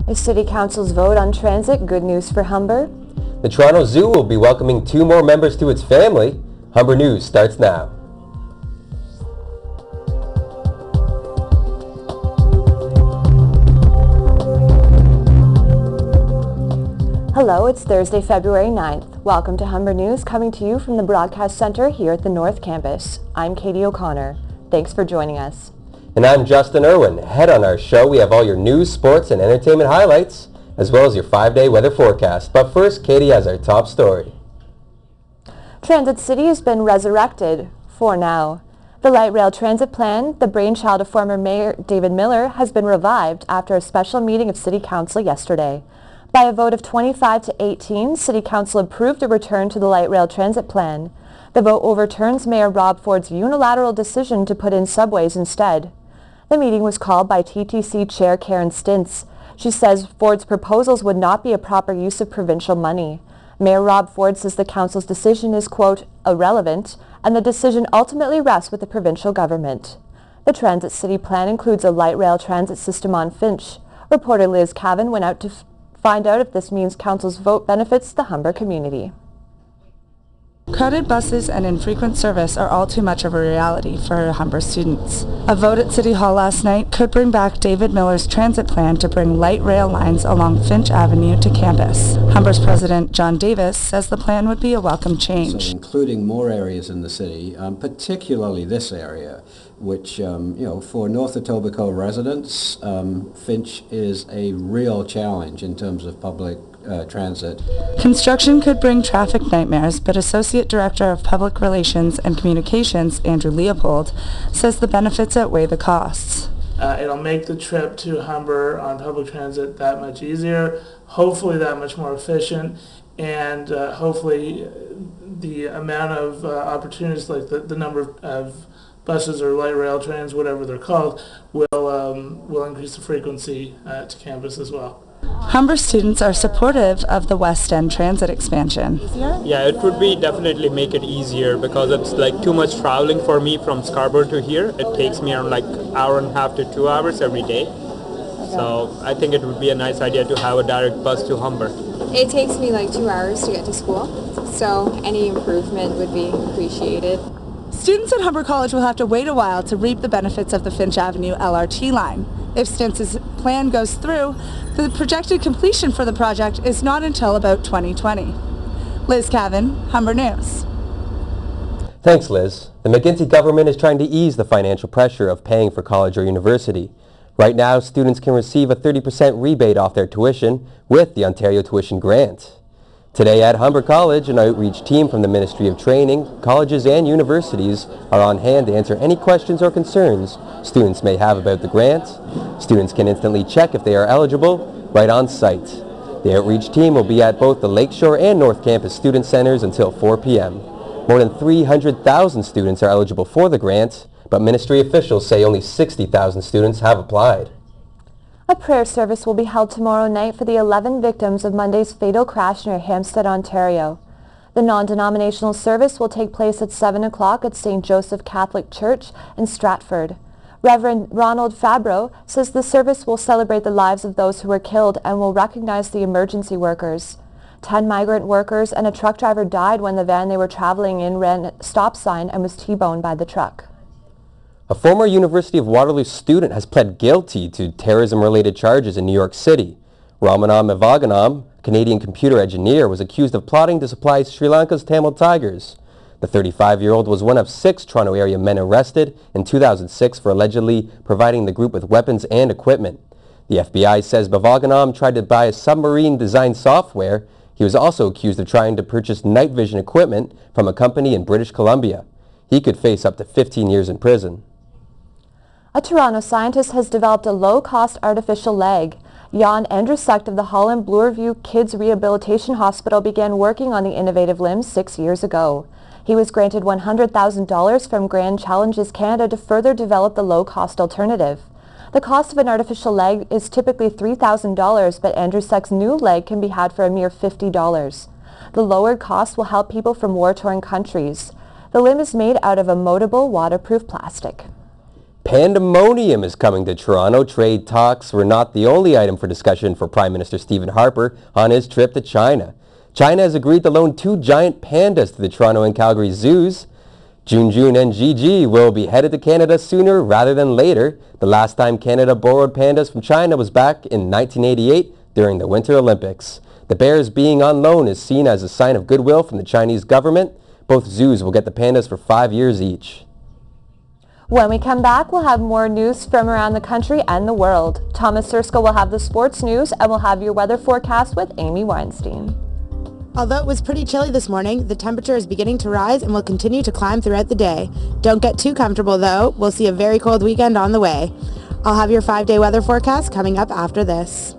The City Council's vote on transit, good news for Humber. The Toronto Zoo will be welcoming 2 more members to its family. Humber News starts now. Hello, it's Thursday, February 9th. Welcome to Humber News, coming to you from the Broadcast Center here at the North Campus. I'm Katie O'Connor. Thanks for joining us. And I'm Justin Irwin. Ahead on our show, we have all your news, sports, and entertainment highlights, as well as your 5-day weather forecast. But first, Katie has our top story. Transit City has been resurrected for now. The light rail transit plan, the brainchild of former Mayor David Miller, has been revived after a special meeting of City Council yesterday. By a vote of 25 to 18, City Council approved a return to the light rail transit plan. The vote overturns Mayor Rob Ford's unilateral decision to put in subways instead. The meeting was called by TTC Chair Karen Stintz. She says Ford's proposals would not be a proper use of provincial money. Mayor Rob Ford says the council's decision is, quote, irrelevant, and the decision ultimately rests with the provincial government. The Transit City plan includes a light rail transit system on Finch. Reporter Liz Caven went out to find out if this means council's vote benefits the Humber community. Crowded buses and infrequent service are all too much of a reality for Humber students. A vote at City Hall last night could bring back David Miller's transit plan to bring light rail lines along Finch Avenue to campus. Humber's president, John Davies, says the plan would be a welcome change. So including more areas in the city, particularly this area, which, for North Etobicoke residents, Finch is a real challenge in terms of public transit. Construction could bring traffic nightmares, but Associate Director of Public Relations and Communications, Andrew Leopold, says the benefits outweigh the costs. It'll make the trip to Humber on public transit that much easier, hopefully that much more efficient, and hopefully the amount of opportunities, like the number of buses or light rail trains, whatever they're called, will increase the frequency to campus as well. Humber students are supportive of the West End transit expansion. Yeah, it would be definitely make it easier because it's like too much traveling for me from Scarborough to here. It takes me around like hour and a half to 2 hours every day. So I think it would be a nice idea to have a direct bus to Humber. It takes me like 2 hours to get to school, so any improvement would be appreciated. Students at Humber College will have to wait a while to reap the benefits of the Finch Avenue LRT line. If Stintz's plan goes through, the projected completion for the project is not until about 2020. Liz Caven, Humber News. Thanks, Liz. The McGuinty government is trying to ease the financial pressure of paying for college or university. Right now, students can receive a 30% rebate off their tuition with the Ontario Tuition Grant. Today at Humber College, an outreach team from the Ministry of Training, colleges and universities are on hand to answer any questions or concerns students may have about the grant. Students can instantly check if they are eligible right on site. The outreach team will be at both the Lakeshore and North Campus Student Centers until 4 p.m. More than 300,000 students are eligible for the grant, but ministry officials say only 60,000 students have applied. A prayer service will be held tomorrow night for the 11 victims of Monday's fatal crash near Hampstead, Ontario. The non-denominational service will take place at 7 o'clock at St. Joseph Catholic Church in Stratford. Reverend Ronald Fabro says the service will celebrate the lives of those who were killed and will recognize the emergency workers. 10 migrant workers and a truck driver died when the van they were traveling in ran a stop sign and was T-boned by the truck. A former University of Waterloo student has pled guilty to terrorism-related charges in New York City. Ramanam Evaganam, a Canadian computer engineer, was accused of plotting to supply Sri Lanka's Tamil Tigers. The 35-year-old was one of 6 Toronto area men arrested in 2006 for allegedly providing the group with weapons and equipment. The FBI says Bavaganam tried to buy a submarine design software. He was also accused of trying to purchase night vision equipment from a company in British Columbia. He could face up to 15 years in prison. A Toronto scientist has developed a low-cost artificial leg. Jan Andrusek of the Holland Bloorview Kids Rehabilitation Hospital began working on the innovative limb 6 years ago. He was granted $100,000 from Grand Challenges Canada to further develop the low-cost alternative. The cost of an artificial leg is typically $3,000, but Andrusek's new leg can be had for a mere $50. The lowered cost will help people from war-torn countries. The limb is made out of a moldable, waterproof plastic. Pandemonium is coming to Toronto. Trade talks were not the only item for discussion for Prime Minister Stephen Harper on his trip to China. China has agreed to loan 2 giant pandas to the Toronto and Calgary zoos. Junjun and Gigi will be headed to Canada sooner rather than later. The last time Canada borrowed pandas from China was back in 1988 during the Winter Olympics. The bears being on loan is seen as a sign of goodwill from the Chinese government. Both zoos will get the pandas for 5 years each. When we come back, we'll have more news from around the country and the world. Thomas Sirsko will have the sports news, and we'll have your weather forecast with Amy Weinstein. Although it was pretty chilly this morning, the temperature is beginning to rise and will continue to climb throughout the day. Don't get too comfortable though. We'll see a very cold weekend on the way. I'll have your 5-day weather forecast coming up after this.